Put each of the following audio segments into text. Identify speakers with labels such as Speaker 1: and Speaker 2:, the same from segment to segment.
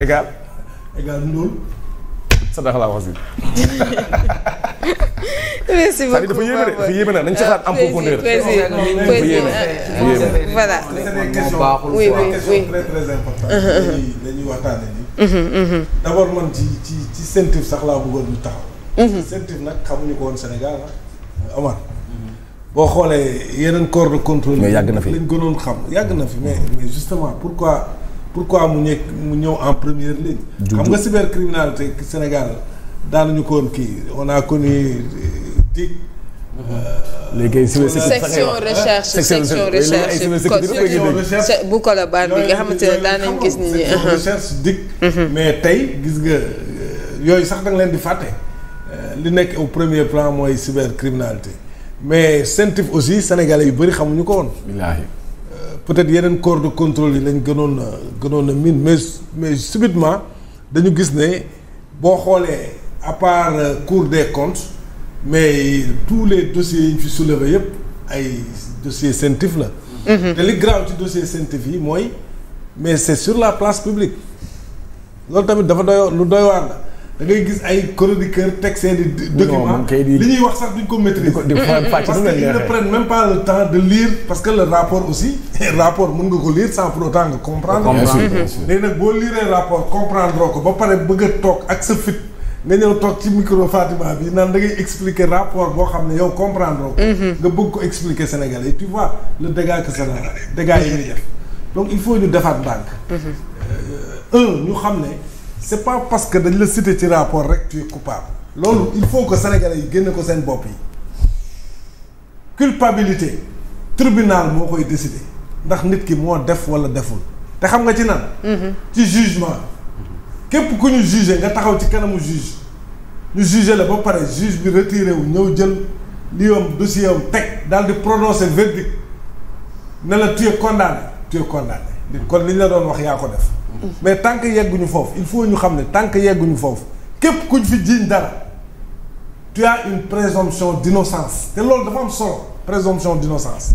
Speaker 1: égal.
Speaker 2: égal Ndoul.
Speaker 1: Sadakh laa wax si.
Speaker 3: merci beaucoup
Speaker 1: dafa yéeme de dafa yéeme na nañu ci xalaat en profondeur.
Speaker 3: voilà.
Speaker 2: c'est des questions
Speaker 3: oui
Speaker 2: très très importantes. dañuy waxtaanee nii. d'abord man ci CENTIF sax laa bëggoon ñu taxaw. CENTIF nag xamuñu ko woon Sénégal ah Omar. boo xoolee yeneen corps de contrôle.
Speaker 1: mais yàgg na fi
Speaker 2: lañ gënoon xam yàgg na fi mais justement pourquoi mu ñëw en première ligne. xam nga cybercriminalité Sénégal daanuñu ko woon kii on a connu DIC.
Speaker 1: léegi
Speaker 3: section recherche bu Colobane bi nga xamante ne daan nañ gis nit ñi.
Speaker 2: section recherche DIC. mais tey gis nga yooyu sax da nga leen di fàtte. li nekk au premier plan mooy cybercriminalité mais CENTIF aussi sénégalais yu bëri xamuñu ko woon.
Speaker 1: billaahi.
Speaker 2: peut-être yeneen corps de contrôle yi lañ gënoon a miin mais subitement dañu gis ne boo xoolee à part Cour des comptes mais tous les dossiers yi ñu fi soulevé yëpp ay dossiers CENTIF la. te li grave ci dossier CENTIF yi mooy mais c'est sur la place publique loolu tamit dafa lu doy waar la da ngay gis ay chroniqueurs teg seeni documents li ñuy wax sax duñ ko maîtriser parce que ils ne prennent même pas le temps de lire parce que le rapport aussi rapport mën nga ko lire sans pour autant nga comprendre. léegi nag boo liree rapport comprendre ko ba pare bëgg a toog ak sa fit nga ñëw toog ci micro Fatima bi naan da ngay expliquer rapport boo xam ne yow comprendre ko. nga bëgg ko expliquer Sénégalais tu vois le dégât que ça dégâts yi ñuy def donc il faut ñu defaat ndànk. ñu xam ne. c'est pas parce que dañ la cité ci rapport rek tu es coupable loolu il faut que sénégalais yi génne ko seen bopp yi culpabilité tribunal moo koy décider ndax nit ki moo def wala deful te xam nga ci nan ci jugement képp ku ñu jugé nga taxaw ci kanamu juge ñu jugé la ba pare juge bi retiré wu ñëw jël li am dossier am teg daal di prononcer verdict ne la tu es condamné kon li ñu la doon wax yaa ko def mais tant que yegguñu foofu il faut ñu xam ne tant que yegguñu foofu képp kuñ fi jiiñ dara tu as une présomption d'innocence te loolu dafa am solo présomption d'innocence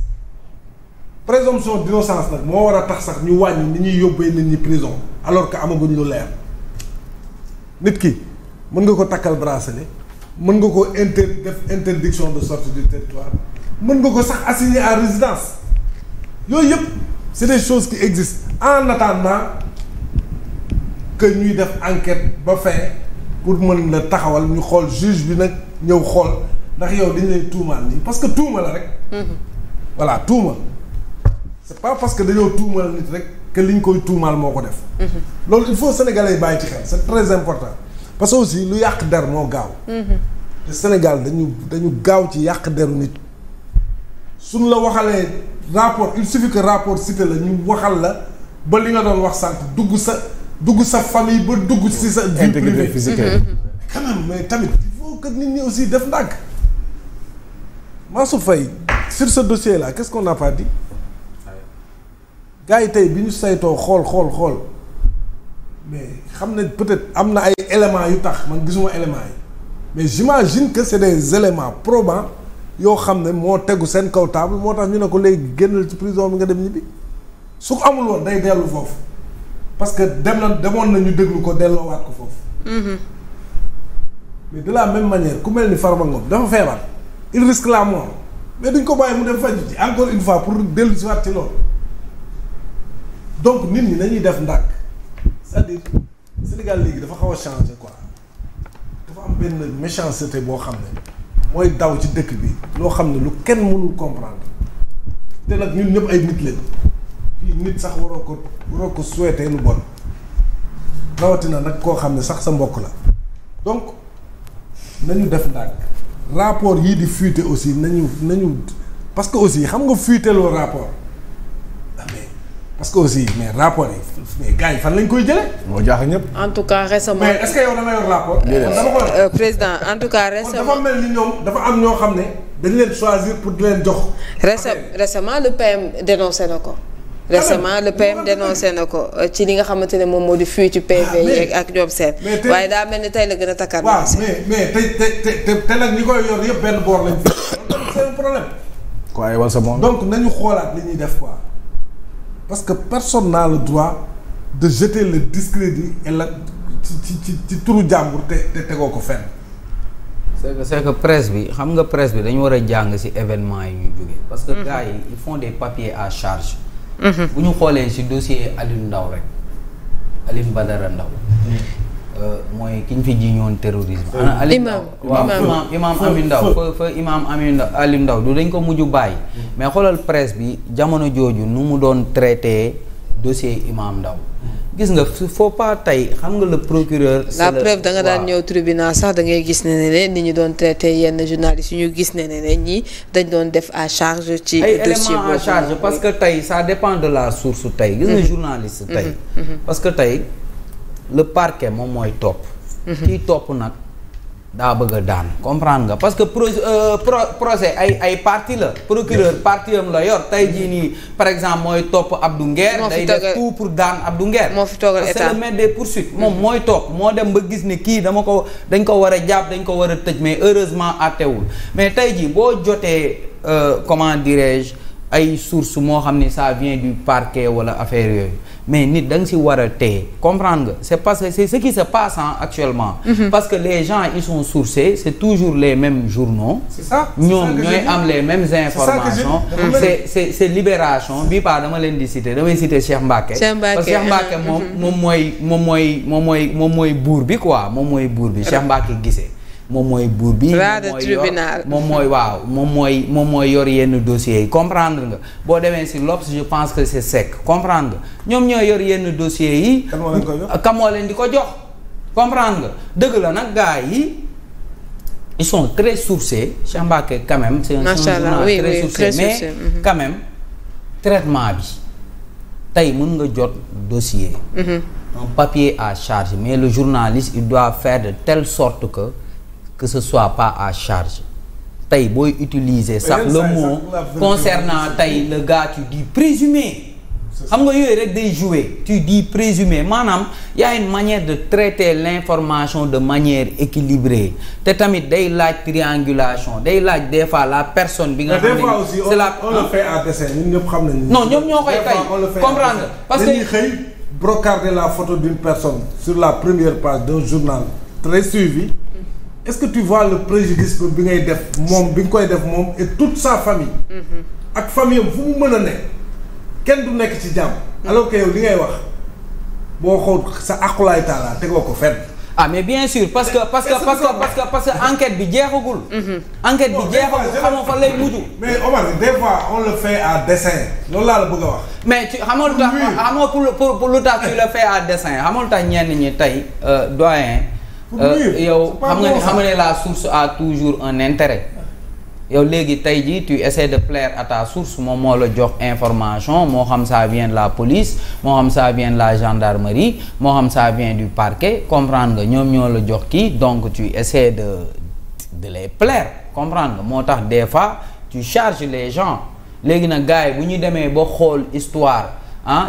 Speaker 2: nag moo war a tax sax ñu wàññi ni ñuy yóbbee nit ñi prison alors que amaguñ lu leer nit ki mën nga ko takkal bracelet mën nga ko def interdiction de sortie du territoire mën nga ko sax assigner à résidence yooyu yëpp c'est des choses qui existent en attendant que ñuy def enquête ba fin pour mën la taxawal ñu xool juge bi nag ñëw xool ndax yow dañu lay tuumaal nii parce que tuuma la rek. voilà tuuma c'est pas parce que dañoo tuumaal nit rek que liñ koy tuumaal moo ko def. loolu il faut sénégalais yi bàyyi ci xel c'est très important parce que aussi lu yàq der moo gaaw. te Sénégal dañu gaaw ci yàq deru nit suñ la waxalee rapport il suffit que rapport cité la ñu waxal la ba li nga doon wax sànq dugg sa famille ba dugg ci sa vie privée physique quand même mais tamit il faut que nit ñi aussi def ndànk Mansour Faye sur ce dossier là qu'est-ce qu'on n'a pas dit gars yi tey bi ñu saytoo xool mais xam ne peut-être am na ay éléments yu tax man gisuma éléments yi mais j'imagine que c'est des éléments probants yoo xam ne moo tegu seen kaw table moo tax ñu ne ko léegi génnal ci prison bi nga dem ñibbi su ko amul woon day dellu foofu parce que demoon na ñu déglu ko delloowaat ko foofu. mais de la même manière ku mel ni Farba Ngom dafa feebar il risque la mort mais duñ ko bàyyi mu dem faju ci encore une fois pour dellu si waat ci loolu donc nit ñi nañuy def ndànk c'est-à-dire Sénégal léegi dafa xaw a changer quoi dafa am benn méchanceté boo xam ne mooy daw ci dëkk bi loo xam ne lu kenn mënul comprendre te nag ñun ñëpp ay nit lañ. nit sax waroo ko souhaiter lu bon rawatina nag koo xam ne sax sa mbokk la donc nañu def ndànk rapport yii di fuiter aussi nañu parce que aussi xam nga fuiteloo rapport mais parce que aussi mais rapport yi mais gars yi fan lañ koy jëlee.
Speaker 1: moo jaaxal ñëpp.
Speaker 3: en tout cas récemment
Speaker 2: mais est-ce que yow da nga yor rapport. dama ko
Speaker 3: président en tout cas récemment
Speaker 2: dafa mel ni ñoom dafa am ñoo xam ne dañ leen choisir pour di leen jox.
Speaker 3: récemment le PM dénoncé na ko. récemment le PM dénoncé na ko ci li nga xamante ne moom moo di fuite ci PV yi ak ñoom seen. waaye daa mel ni tey la gën a takkaat.
Speaker 2: waaw mais te nag ñi koy yor yëpp benn boor lañ fi. c'est un problème.
Speaker 1: quoi wal sa moom.
Speaker 2: donc nañu xoolaat li ñuy def quoi parce que personne n'a le droit de jeter le discrédit et la ci turu jàmbur te tegoo ko fenn.
Speaker 4: c'est que presse bi xam nga presse bi dañu war a jàng ci événement yi ñu jógee. parce que gars yi ils font des papiers à charge. bu ñu xoolee ci dossier Alioune Ndao rek Alioune Badara Ndao mooy ki ñu fi jiñoon terrorisme. imam Ami Ndao fa imam Ami Ndao du dañ ko mujj bàyyi. mais xoolal presse bi jamono jooju nu mu doon traité dossier imam Ndao gis nga faut pas tey xam nga le procureur.
Speaker 3: la preuve da nga daan ñëw tribunal sax da ngay gis ne ni ñu doon traité yenn journalistes yu ñu gis ne ñi dañ doon def à charge. ci dossier boobu
Speaker 4: à charge parce que tey ça dépend de la source tey. gis nga journaliste tey. parce que tey le parquet moom mooy topp. kii topp nag daa bëgg a daan comprendre nga parce que procès ay partie la procureur partie am la yor tey jii nii par exemple mooy topp Abdou Nguer day def tout pour daan Abdou Nguer
Speaker 3: moo fi toogal état
Speaker 4: c'est le maître des poursuites moom mooy topp moo dem ba gis ne kii dañ ko war a jàpp dañ ko war a tëj mais heureusement àttewul mais tey jii boo jotee comment dirais-je ay source moo xam ne ça vient du parquet wala affaire yooyu mais nit da nga si war a téye comprendre nga c'est parce que c'est ce qui se passe actuellement. parce que les gens ils sont sourcés c'est toujours les mêmes journaux.
Speaker 2: c'est ça
Speaker 4: ñoom ñooy am les mêmes informations. c'est Libération bii pas dama leen di citer damay citer Cheikh Mbacké. parce que Cheikh Mbacké moom mooy buur bi quoi moom mooy buur bi Cheikh Mbacké Guissé. moom mooy buur bi moom mooy yor yenn dossiers yi comprendre nga boo demee ci L'Obs je pense que c'est sec comprendre nga ñoom ñoo yor yenn dossiers yi kan moo leen di ko jox comprendre nga dëgg la nag gars yi ils sont très sourcés Cheikh Mbacké quand même c'est un journal très sourcé mais quand même traitement bi tey mën nga jot dossier un papier à charge mais le journaliste il doit faire de telle sorte que ce soit pas à charge tey booy utiliser sax le mot concernant tey le gars tu dis présumé xam nga yooyu rek day jouer tu dis présumé maanaam y a une manière de traiter l'information de manière équilibrée te tamit day laaj triangulation day laaj des fois la personne bi nga xam ne c'est la
Speaker 2: on le fait à dessein ñun ñëpp xam nañu
Speaker 4: non ñoom ñoo koy tey comprendre parce que
Speaker 2: dañuy xëy brocarder la photo d'une personne sur la première page d'un journal très suivi. Est-ce que tu vois le préjudice bi ngay def moom bi nga koy def moom et toute sa famille. ak famille am fu mu mën a nekk kenn du nekk ci jàmm. alors que yow li ngay wax boo xool sa aqulaay taala tegoo ko fenn.
Speaker 4: ah mais bien sûr parce que enquête bi jeexagul. enquête bi jeexagul xamoo fa lay mujj.
Speaker 2: mais Omar des fois on le fait à dessein loolu laa la bëgg a wax.
Speaker 4: mais ci xamoo lu tax pour lu tax tu le fais à dessein xamoo lu tax ñenn ñi tey doyen. yow xam nga ne la source a toujours un intérêt yow léegi tey jii tu essaies de plaire à ta source moom moo la jox information moo xam ça vient de la police moo xam ça vient de la gendarmerie moo xam ça vient du parquet comprendre nga ñoom ñoo la jox kii donc tu essaies de les plaire comprendre nga moo tax des fois tu charges les gens léegi nag gars yi bu ñu demee ba xool histoire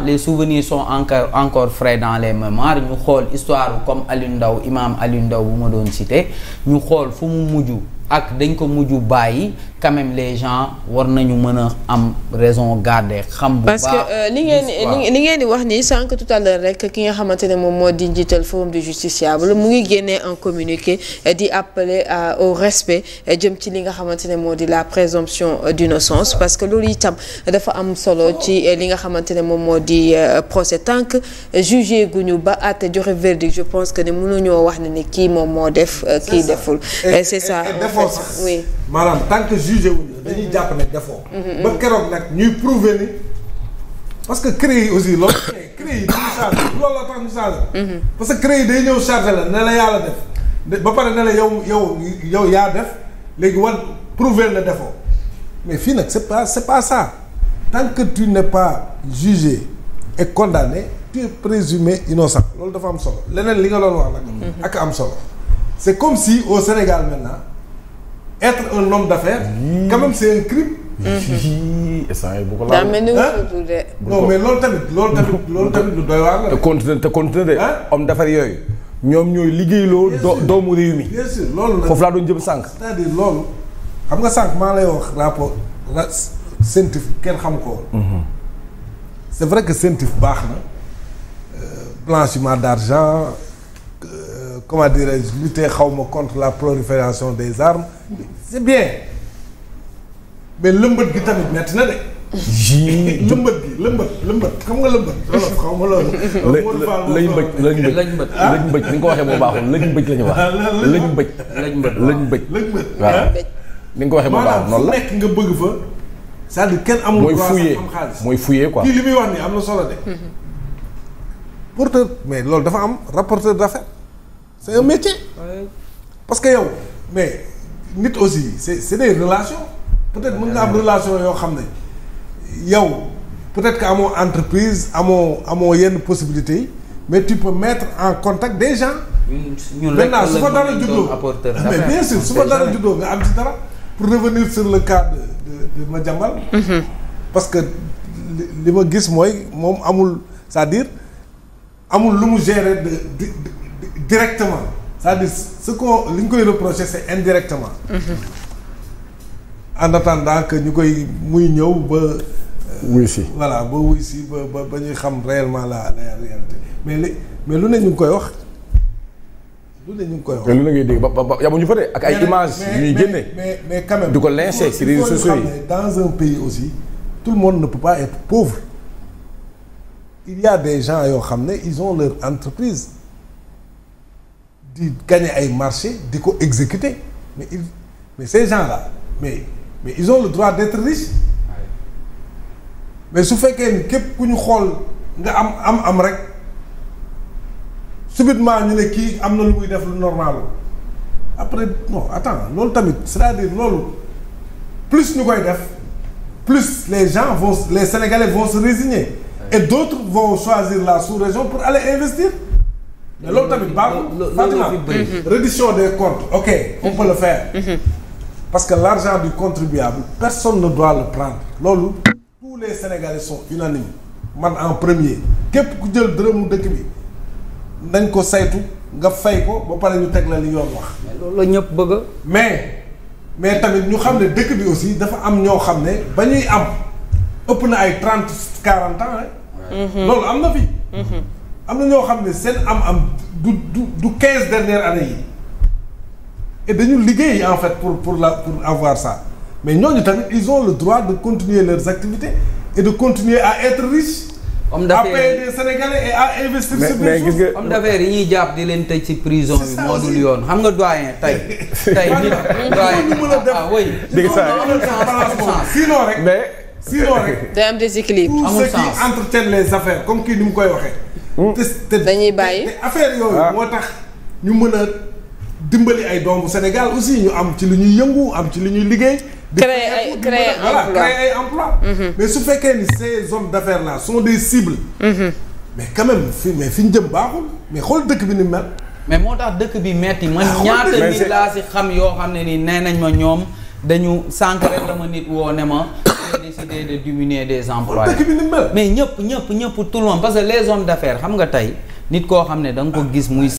Speaker 4: les souvenirs sont encore frais dans les mémoires ñu xool histoire comme Alioune Ndao imam Alioune Ndao bu ma doon cité ñu xool fu mu mujj ak dañ ko mujj bàyyi quand même les gens war nañu mën a am raison garder xam bu baax
Speaker 3: parce que li ngeen di wax nii sànq tout à l'heure rek ki nga xamante ne moom moo di njiital forum du justiciable mu ngi génnee un communiqué di appeler au respect jëm ci li nga xamante ne moo di la présomption d'innocence parce que loolu itam dafa am solo ci li nga xamante ne moom moo di procès tant que jugé guñu ba àtte joxe verdict je pense que ne mënuñoo wax ne kii moom moo def kii deful c'est ça oui
Speaker 2: maanaam tant que jugé wuñu dañuy jàpp ne defoo ba keroog nag ñuy prouver ni parce que CREI yi aussi loolu CREI yi dañuy chargé loolu la tax ñu chargé parce que CREI yi day ñëw chargé la ne la yàlla def ba pare ne la yow yaa def léegi wan prouver la defoo mais fii nag c'est pas ça tant que tu n'es pas jugé et condamné tu es présumé innocent loolu dafa am solo leneen li nga doon wax nag ak am solo c'est comme si au Sénégal maintenant être un homme d'affaires quand même c'est un crime.
Speaker 3: daa mel ni
Speaker 2: non mais loolu tamit lu doy waar la.
Speaker 1: te continuer de. homme d'affaires yooyu ñoom ñooy liggéeyloo doomu réew mi.
Speaker 2: bien sûr loolu la
Speaker 1: foofu laa doon jëm sànq.
Speaker 2: c'est-à-dire loolu xam nga sànq maa lay wax rapport scientifique kenn xam ko woon. c'est vrai que scientifique baax na blanchiment d'argent comment dirais-je lutter xawma contre la prolifération des armes c'est bien mais lëmbët gi tamit metti na de. lëmbët gi lëmbët xam nga lëmbët. loolu xaw ma loolu.
Speaker 1: lañ bëj ni nga ko waxee moo baaxul lañ bëj la ñu wax. lañ bëj waaw ni nga ko waxee moo baaxul noonu la
Speaker 2: nekk nga bëgg fa. c'est-à-dire kenn amul droit sax am xaalis
Speaker 1: mooy fouiller quoi.
Speaker 2: kii li muy wax nii am na solo de. porteur mais loolu dafa am rapporteur d'affaires c'est un métier. parce que yow mais nit aussi c'est des relations. peut-être mën nga am relation yoo xam ne yow peut-être que amoo entreprise amoo yenn possibilités yi mais tu peux mettre en contact des gens. maintenant su fa dara juddoo mais bien sûr su fa dara juddoo nga am ci dara. pour revenir sur le cas de Madiambal. parce que li ma gis mooy moom amul c'est-à-dire amul lu mu gérer de directement c'est-à-dire li ñu koy reprocher c'est indirectement. en attendant que ñu koy muy ñëw ba.
Speaker 1: wuy si
Speaker 2: voilà ba wuy si ba ñuy xam réellement la réalité mais lu ne ñu ngi koy wax lu ne ñu ngi koy wax.
Speaker 1: mais lu ne ngay dégg ba yamuñu fa de ak ay images ñuy génne.
Speaker 2: mais quand même
Speaker 1: du ko lyncher ci réseaux sociaux yi.
Speaker 2: dans un pays aussi tout le monde ne peut pas être pauvre. il y a des gens yoo xam ne ils ont leur entreprise di gagner ay marchés di ko exécuter mais ces gens-là mais ils ont le droit d'être riches. mais su fekkee ni képp ku ñu xool nga am rek subitement ñu ne kii am na lu muy def lu normal après non attends loolu tamit c'est-à-dire loolu plus ñu koy def plus les Sénégalais vont se résigner et d'autres vont choisir la sous-région pour aller investir. mais loolu tamit baaxul. Fatima reddition des comptes ok on peut le faire. parce que l'argent du contribuable personne ne doit le prendre loolu. tous les Sénégalais sont unanimes man en premier képp ku jël dërëmu dëkk bi nañ ko saytu nga fay ko ba pare ñu teg la li yoon wax.
Speaker 4: mais loolu la ñëpp bëgg.
Speaker 2: mais tamit ñu xam ne dëkk bi aussi dafa am ñoo xam ne ba ñuy am ëpp na ay 30-40 ans rek. loolu am na fi. am na ñoo xam ne seen am du 15 dernières années yi et dañu liggéey en fait pour avoir ça. mais ñooñu tamit ils ont le droit de continuer leurs activités et de continuer à être riches.
Speaker 4: homme d'affaires
Speaker 2: à payer des Sénégalais et à investir sur des choses.
Speaker 4: homme d'affaires yi ñuy jàpp di leen tëj ci prison bi moo dul yoon xam nga doyen tey nit doyen ah oui.
Speaker 1: dégg
Speaker 2: sinon rek.
Speaker 3: sinon rek. day am déséquilibre.
Speaker 2: tout ce qui entretiennent les affaires comme kii ni mu koy waxee. te
Speaker 3: dañuy bàyyi
Speaker 2: te affaire yooyu. moo tax ñu mën a dimbali ay doomu Sénégal aussi ñu am ci lu ñuy yëngu am ci lu ñuy liggéey.
Speaker 3: créer
Speaker 2: ay emploi mais su fekkee ni ces hommes d'affaires là sont des cibles. mais quand même fi ñu jëm baaxul mais xool dëkk bi ni mel.
Speaker 4: mais moo tax dëkk bi metti man ñaata nit laa si xam yoo xam ne ni nee nañ ma ñoom dañu sànq rek dama nit woo ne ma décidé de diminuer des emplois.
Speaker 2: dëkk bi ni mel.
Speaker 4: mais ñëpp tout le monde parce que les hommes d'affaires xam nga tey nit koo xam ne da nga ko gis muy